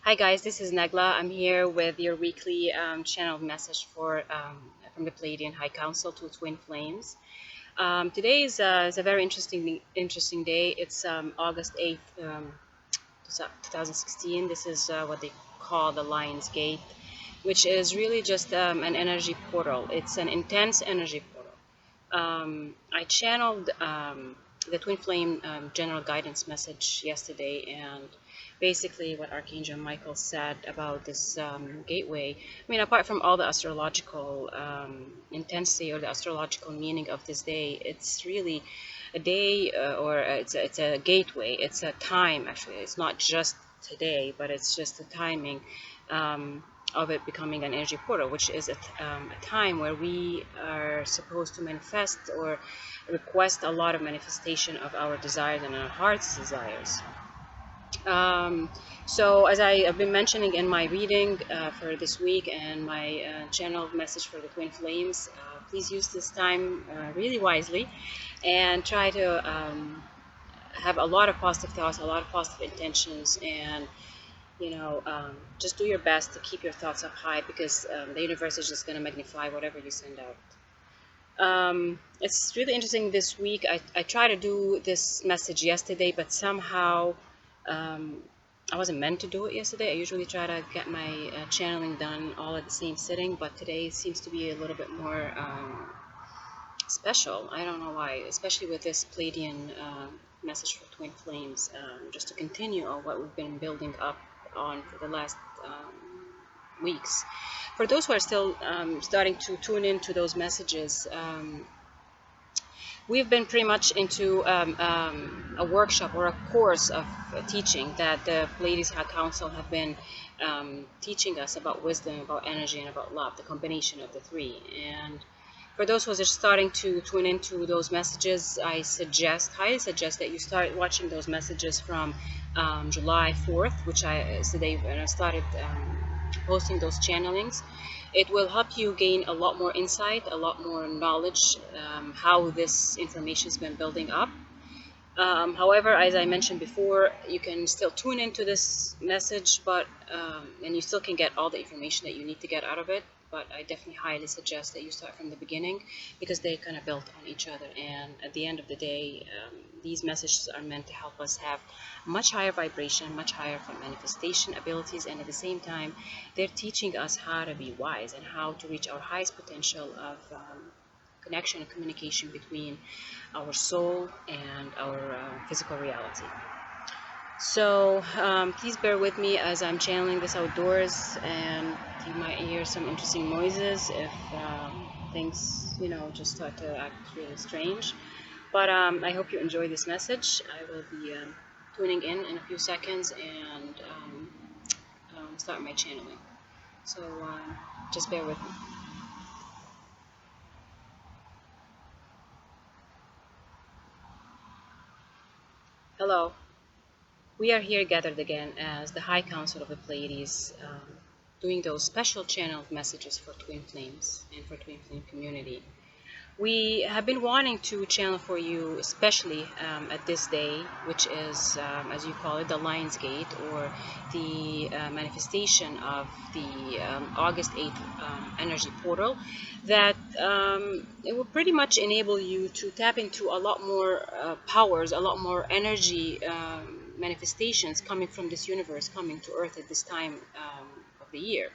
Hi guys, this is Negla. I'm here with your weekly channel message for from the Pleiadian High Council to Twin Flames. Today is a very interesting day. It's August 8th, 2016. This is what they call the Lion's Gate, which is really just an energy portal. It's an intense energy portal. I channeled the Twin Flame general guidance message yesterday, and basically what Archangel Michael said about this gateway. I mean, apart from all the astrological intensity or the astrological meaning of this day, it's really a day or it's a gateway. It's a time, actually. It's not just today, but it's just the timing. Of it becoming an energy portal, which is a time where we are supposed to manifest or request a lot of manifestation of our desires and our heart's desires. So as I have been mentioning in my reading for this week and my channel message for the Twin Flames, please use this time really wisely and try to have a lot of positive thoughts, a lot of positive intentions, and just do your best to keep your thoughts up high, because the universe is just going to magnify whatever you send out. It's really interesting this week. I tried to do this message yesterday, but somehow I wasn't meant to do it yesterday. I usually try to get my channeling done all at the same sitting, but today seems to be a little bit more special. I don't know why, especially with this Pleiadian message for Twin Flames, just to continue on what we've been building up on for the last weeks. For those who are still starting to tune into those messages, we've been pretty much into a workshop or a course of teaching that the Pleiadian High Council have been teaching us about wisdom, about energy, and about love, the combination of the three. And for those who are just starting to tune into those messages, I highly suggest that you start watching those messages from July 4th, which is the day when I started posting those channelings. It will help you gain a lot more insight, a lot more knowledge, how this information has been building up. However, as I mentioned before, you can still tune into this message, but and you still can get all the information that you need to get out of it. But I definitely highly suggest that you start from the beginning, because they kind of built on each other. And at the end of the day, these messages are meant to help us have much higher vibration, much higher manifestation abilities, and at the same time, they're teaching us how to be wise and how to reach our highest potential of connection and communication between our soul and our physical reality. So please bear with me as I'm channeling this outdoors, and you might hear some interesting noises if things, just start to act really strange. But I hope you enjoy this message. I will be tuning in a few seconds and start my channeling. So just bear with me. Hello. We are here gathered again as the High Council of the Pleiades, doing those special channeled messages for Twin Flames and for Twin Flame community. We have been wanting to channel for you, especially at this day, which is, as you call it, the Lion's Gate, or the manifestation of the August 8th energy portal, that it will pretty much enable you to tap into a lot more powers, a lot more energy manifestations coming from this universe, coming to Earth at this time of the year.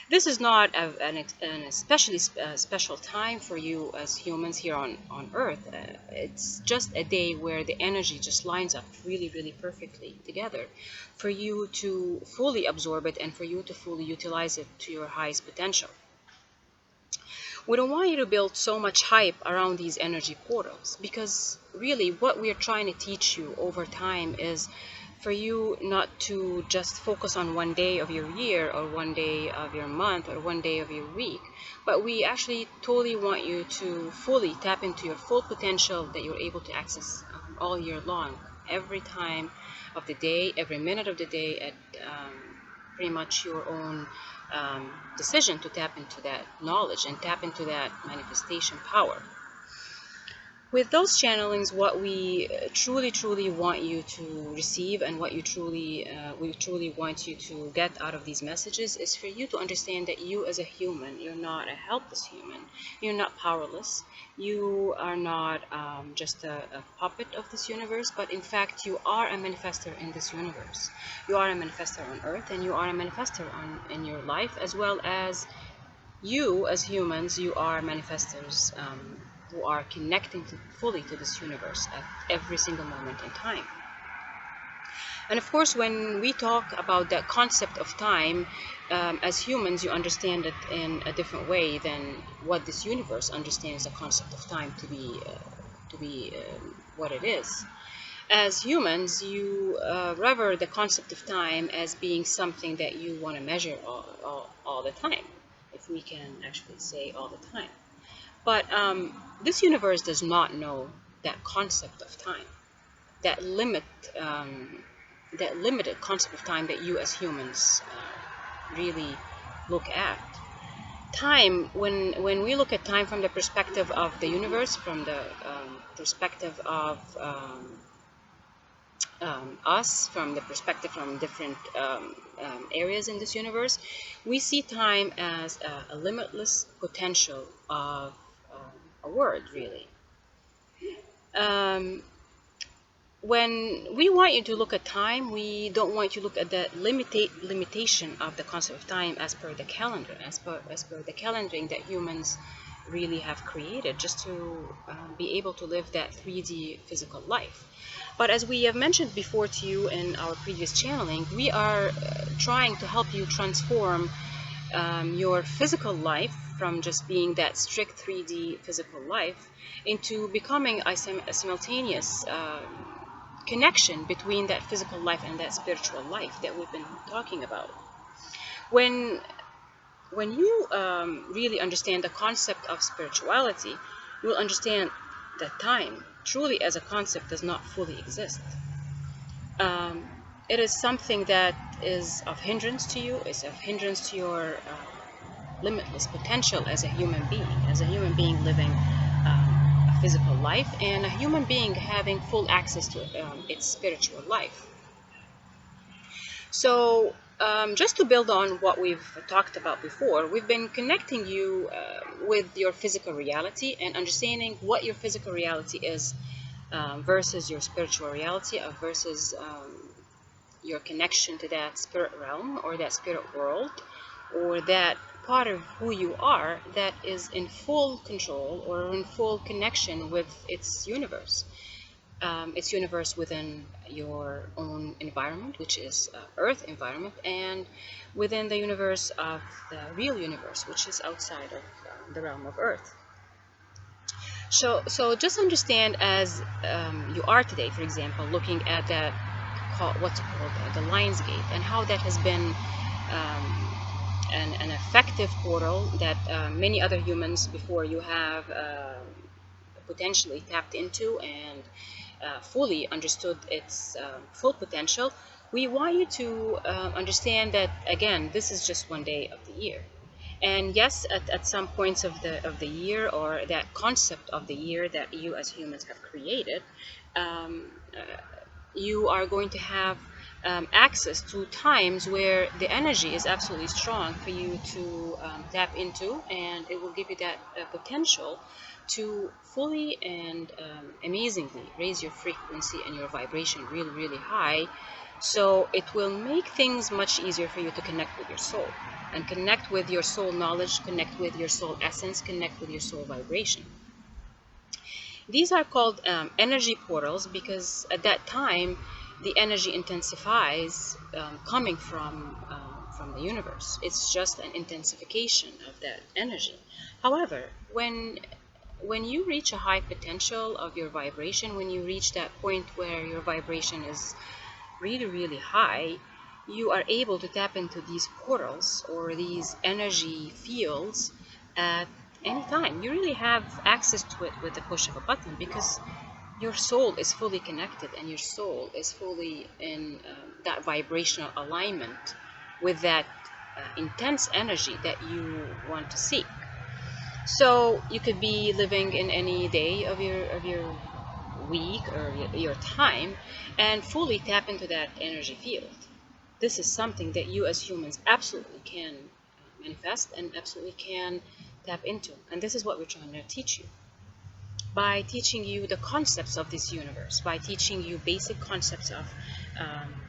This is not an especially special time for you as humans here on Earth. It's just a day where the energy just lines up really, really perfectly together for you to fully absorb it and for you to fully utilize it to your highest potential. We don't want you to build so much hype around these energy portals, because really what we are trying to teach you over time is for you not to just focus on one day of your year or one day of your month or one day of your week, but we actually totally want you to fully tap into your full potential that you're able to access all year long, every time of the day, every minute of the day, at pretty much your own decision to tap into that knowledge and tap into that manifestation power. with those channelings, what we truly want you to receive, and what you we truly want you to get out of these messages, is for you to understand that you as a human, you're not a helpless human. You're not powerless. You are not just a puppet of this universe, but in fact you are a manifestor in this universe. You are a manifestor on Earth, and you are a manifestor in your life, as well as you as humans. You are manifestors who are connecting fully to this universe at every single moment in time. And of course, when we talk about that concept of time, as humans, you understand it in a different way than what this universe understands the concept of time to be what it is. As humans, you rever the concept of time as being something that you want to measure all the time, if we can actually say all the time. But this universe does not know that concept of time, that limited concept of time that you as humans really look at. Time, when we look at time from the perspective of the universe, from the perspective of us, from the perspective from different areas in this universe, we see time as a limitless potential of a word, really. When we want you to look at time, we don't want you to look at the limitation of the concept of time as per the calendar, as per the calendaring that humans really have created, just to be able to live that 3D physical life. But as we have mentioned before to you in our previous channeling, we are trying to help you transform your physical life from just being that strict 3D physical life into becoming a simultaneous connection between that physical life and that spiritual life that we've been talking about. When you really understand the concept of spirituality, you will understand that time truly as a concept does not fully exist. It is something that is of hindrance to you, is of hindrance to your limitless potential as a human being living a physical life, and a human being having full access to its spiritual life. So just to build on what we've talked about before, we've been connecting you with your physical reality and understanding what your physical reality is versus your spiritual reality, versus your connection to that spirit realm or that spirit world, or that part of who you are that is in full control or in full connection with its universe. Its universe within your own environment, which is Earth environment, and within the universe of the real universe, which is outside of the realm of Earth. So just understand, as you are today, for example, looking at that, what's it called, the Lion's Gate, and how that has been an effective portal that many other humans before you have potentially tapped into and fully understood its full potential. We want you to understand that, again, this is just one day of the year. And yes, at some points of the year, or that concept of the year that you as humans have created, you are going to have access to times where the energy is absolutely strong for you to tap into, and it will give you that potential to fully and amazingly raise your frequency and your vibration really, really high. So it will make things much easier for you to connect with your soul, and connect with your soul knowledge, connect with your soul essence, connect with your soul vibration. These are called energy portals, because at that time the energy intensifies coming from the universe. It's just an intensification of that energy. However, when you reach a high potential of your vibration, when you reach that point where your vibration is really, really high, you are able to tap into these portals or these energy fields at any time. You really have access to it with the push of a button, because your soul is fully connected and your soul is fully in that vibrational alignment with that intense energy that you want to seek. So you could be living in any day of your week or your time and fully tap into that energy field. This is something that you as humans absolutely can manifest and absolutely can tap into. And this is what we're trying to teach you. By teaching you the concepts of this universe, by teaching you basic concepts of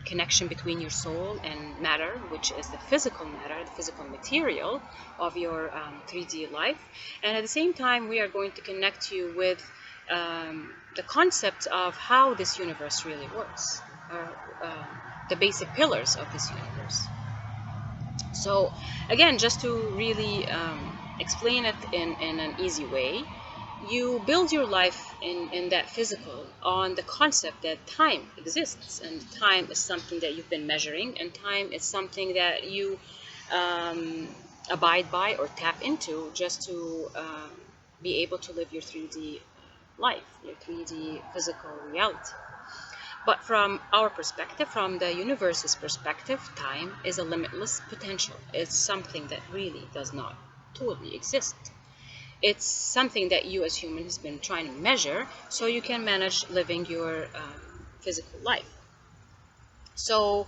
connection between your soul and matter, which is the physical matter, the physical material of your 3D life. And at the same time, we are going to connect you with the concepts of how this universe really works, or the basic pillars of this universe. So again, just to really explain it in an easy way, you build your life in that physical on the concept that time exists, and time is something that you've been measuring, and time is something that you abide by or tap into just to be able to live your 3D life, your 3D physical reality. But from our perspective, from the universe's perspective, time is a limitless potential. It's something that really does not totally exist. It's something that you as humans have been trying to measure so you can manage living your physical life. So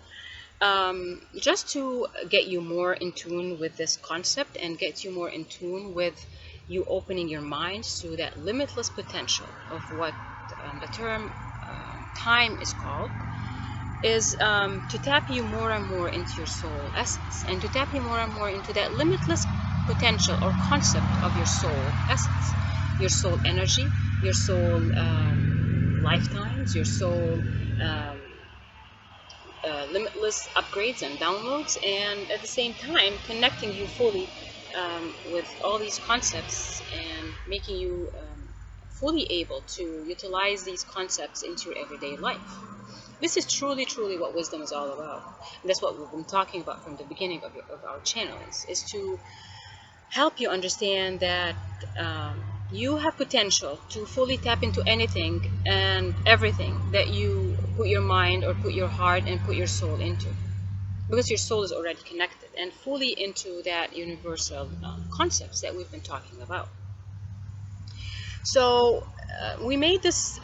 just to get you more in tune with this concept and get you more in tune with you opening your mind to that limitless potential of what the term time is called, is to tap you more and more into your soul essence, and to tap you more and more into that limitless potential or concept of your soul essence, your soul energy, your soul lifetimes, your soul limitless upgrades and downloads, and at the same time connecting you fully with all these concepts and making you fully able to utilize these concepts into your everyday life. This is truly, truly what wisdom is all about. And that's what we've been talking about from the beginning of our channel, is to help you understand that you have potential to fully tap into anything and everything that you put your mind or put your heart and put your soul into, because your soul is already connected and fully into that universal concepts that we've been talking about. So we made this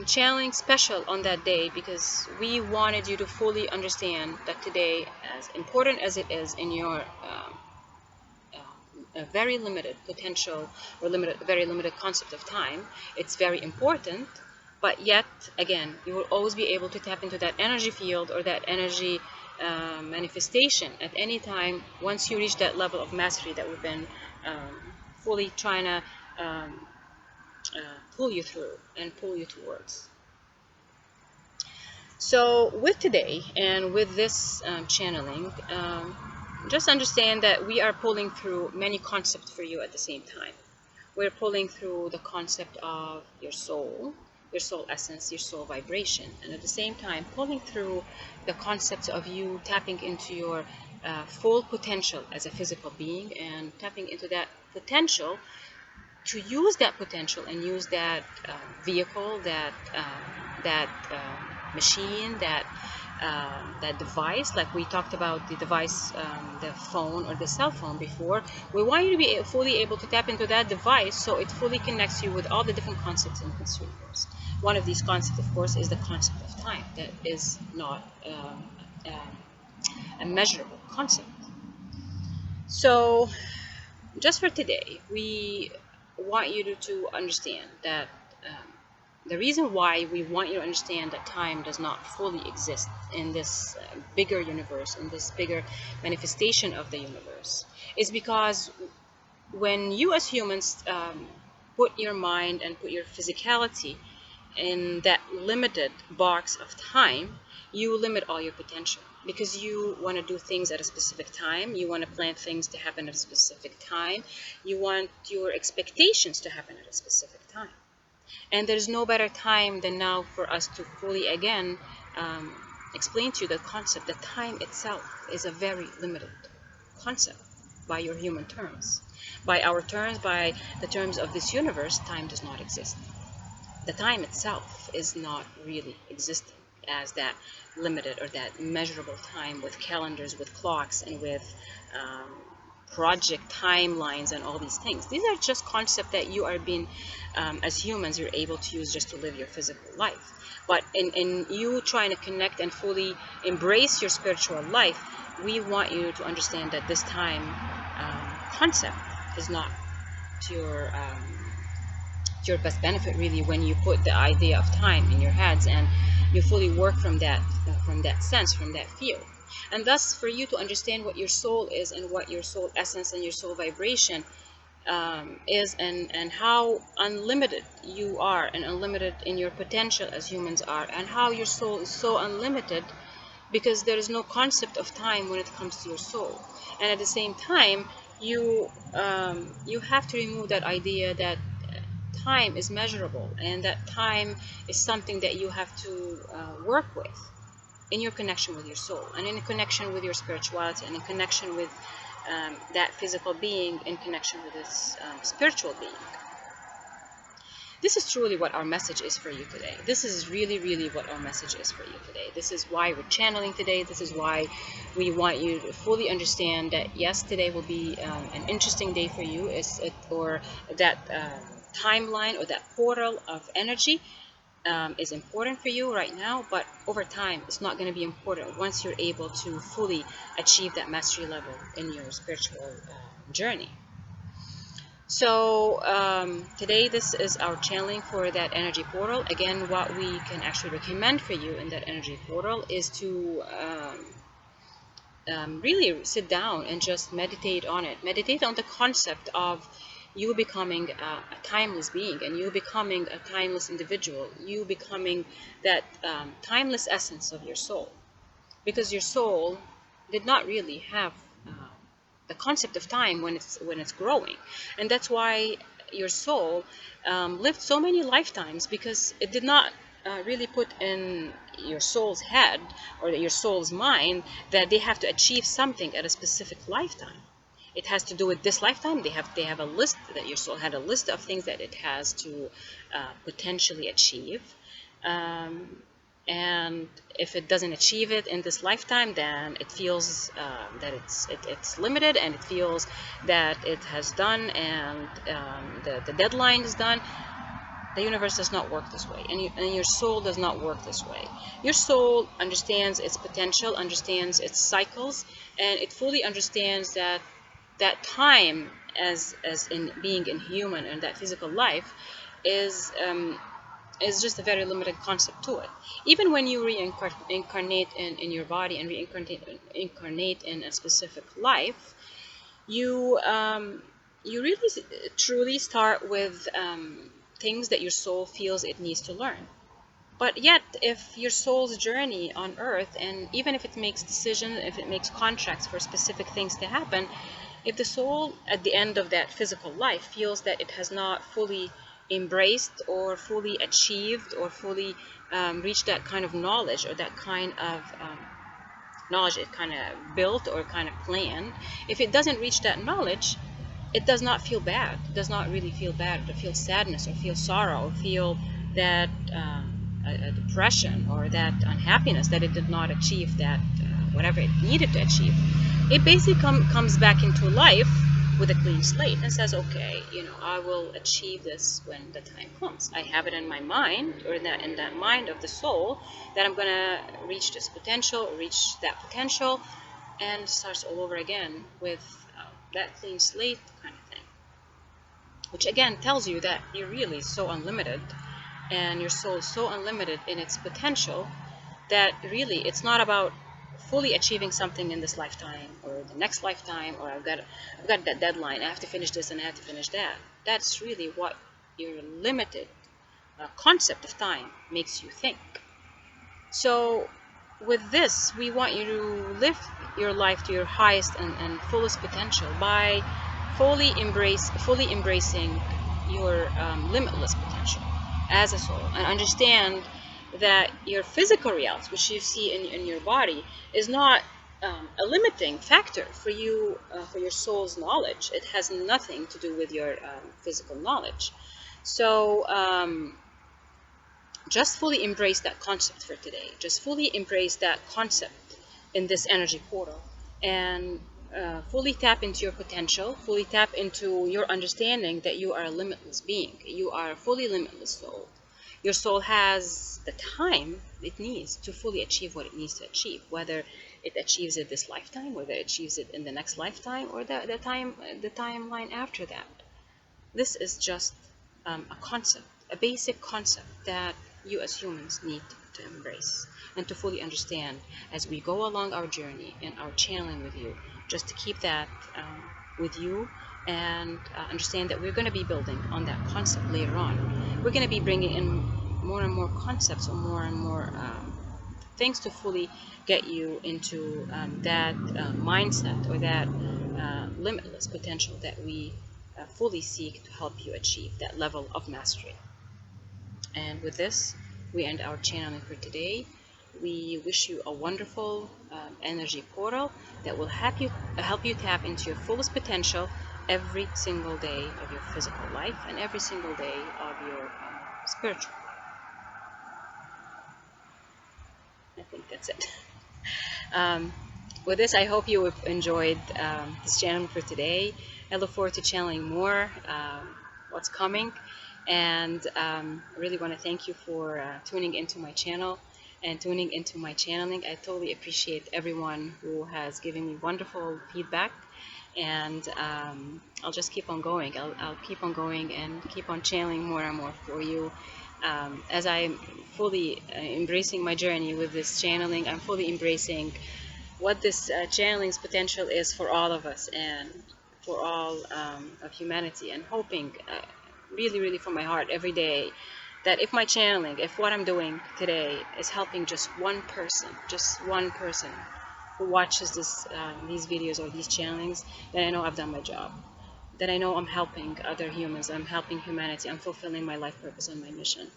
channeling special on that day because we wanted you to fully understand that today, as important as it is in your a very limited potential or very limited concept of time, it's very important. But yet again, you will always be able to tap into that energy field or that energy manifestation at any time once you reach that level of mastery that we've been fully trying to pull you through and pull you towards. So with today and with this channeling, just understand that we are pulling through many concepts for you at the same time. We're pulling through the concept of your soul essence, your soul vibration, and at the same time pulling through the concepts of you tapping into your full potential as a physical being, and tapping into that potential to use that potential and use that vehicle, that machine, that device, like we talked about the device, the phone or the cell phone before. We want you to be fully able to tap into that device so it fully connects you with all the different concepts in this universe. One of these concepts, of course, is the concept of time. That is not a measurable concept. So just for today, we want you to understand that the reason why we want you to understand that time does not fully exist in this bigger universe, in this bigger manifestation of the universe, is because when you as humans put your mind and put your physicality in that limited box of time, you limit all your potential, because you want to do things at a specific time, you want to plan things to happen at a specific time, you want your expectations to happen at a specific time. And there's no better time than now for us to fully again explain to you the concept that time itself is a very limited concept by your human terms. By our terms, by the terms of this universe, time does not exist. The time itself is not really existing as that limited or that measurable time with calendars, with clocks, and with project timelines and all these things. These are just concepts that you are being, as humans, you're able to use just to live your physical life. But in you trying to connect and fully embrace your spiritual life, we want you to understand that this time concept is not to your best benefit, really, when you put the idea of time in your heads and you fully work from that sense, from that field. And thus, for you to understand what your soul is and what your soul essence and your soul vibration is, and how unlimited you are and unlimited in your potential as humans are, and how your soul is so unlimited because there is no concept of time when it comes to your soul. And at the same time, you have to remove that idea that time is measurable and that time is something that you have to work with in your connection with your soul, and in connection with your spirituality, and in connection with that physical being, in connection with this spiritual being. This is truly what our message is for you today. This is really, really what our message is for you today. This is why we're channeling today. This is why we want you to fully understand that, yes, today will be an interesting day for you, or that timeline or that portal of energy is important for you right now, but over time it's not going to be important once you're able to fully achieve that mastery level in your spiritual journey. So today, this is our channeling for that energy portal. Again, what we can actually recommend for you in that energy portal is to really sit down and just meditate on it. Meditate on the concept of you becoming a timeless being, and you becoming a timeless individual, you becoming that timeless essence of your soul. Because your soul did not really have the concept of time when it's growing, and that's why your soul lived so many lifetimes, because it did not really put in your soul's head or your soul's mind that they have to achieve something at a specific lifetime. It has to do with this lifetime. They have a list, that your soul had a list of things that it has to potentially achieve. And if it doesn't achieve it in this lifetime, then it feels that it's limited, and it feels that it has done, and the deadline is done. The universe does not work this way, and your soul does not work this way. Your soul understands its potential, understands its cycles, and it fully understands that time, as in being in human and that physical life, is just a very limited concept to it. Even when you reincarnate in your body and reincarnate in a specific life, you really truly start with things that your soul feels it needs to learn. But yet, if your soul's journey on earth, and even if it makes decisions, if it makes contracts for specific things to happen, if the soul at the end of that physical life feels that it has not fully embraced or fully achieved or fully reached that kind of knowledge, or that kind of knowledge it kind of built or kind of planned, if it doesn't reach that knowledge, it does not feel bad. It does not really feel bad, or feel sadness, or feel sorrow, or feel that a depression, or that unhappiness that it did not achieve that whatever it needed to achieve. It basically comes back into life with a clean slate and says, okay, I will achieve this when the time comes. I have it in my mind, or in that mind of the soul, that I'm going to reach this potential, reach that potential, and starts all over again with that clean slate kind of thing. Which again tells you that you're really so unlimited, and your soul is so unlimited in its potential, that really it's not about fully achieving something in this lifetime or the next lifetime, or I've got that deadline, I have to finish this and I have to finish that. That's really what your limited concept of time makes you think. So with this, we want you to live your life to your highest and fullest potential by fully embracing your limitless potential as a soul, and understand that your physical reality, which you see in your body, is not a limiting factor for you, for your soul's knowledge. It has nothing to do with your physical knowledge. So just fully embrace that concept for today. Just fully embrace that concept in this energy portal, and fully tap into your potential, fully tap into your understanding that you are a limitless being. You are a fully limitless soul. Your soul has the time it needs to fully achieve what it needs to achieve, whether it achieves it this lifetime, whether it achieves it in the next lifetime, or the timeline after that. This is just a concept, a basic concept that you as humans need to embrace and to fully understand as we go along our journey and our channeling with you, just to keep that with you, and understand that we're going to be building on that concept later on. We're going to be bringing in more and more concepts, or more and more things to fully get you into that mindset, or that limitless potential that we fully seek to help you achieve that level of mastery. And with this, we end our channeling for today. We wish you a wonderful energy portal that will help you tap into your fullest potential every single day of your physical life, and every single day of your spiritual life. I think that's it. With this, I hope you have enjoyed this channeling for today. I look forward to channeling more what's coming, and really want to thank you for tuning into my channel and tuning into my channeling. I totally appreciate everyone who has given me wonderful feedback, and I'll just keep on going. I'll keep on going and keep on channeling more and more for you. As I'm fully embracing my journey with this channeling, I'm fully embracing what this channeling's potential is for all of us, and for all of humanity, and hoping really, really from my heart every day that if my channeling, if what I'm doing today is helping just one person who watches these videos or these channelings, then I know I've done my job. That I know I'm helping other humans, I'm helping humanity, I'm fulfilling my life purpose and my mission.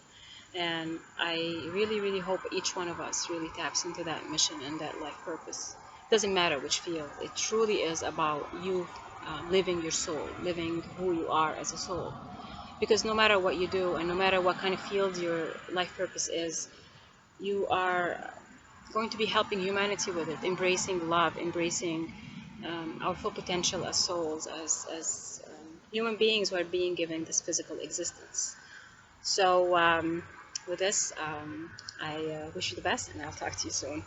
And I really, really hope each one of us really taps into that mission and that life purpose. Doesn't matter which field, it truly is about you living your soul, living who you are as a soul. Because no matter what you do, and no matter what kind of field your life purpose is, you are going to be helping humanity with it, embracing love, embracing our full potential as souls, as human beings who are being given this physical existence. So with this, I wish you the best, and I'll talk to you soon.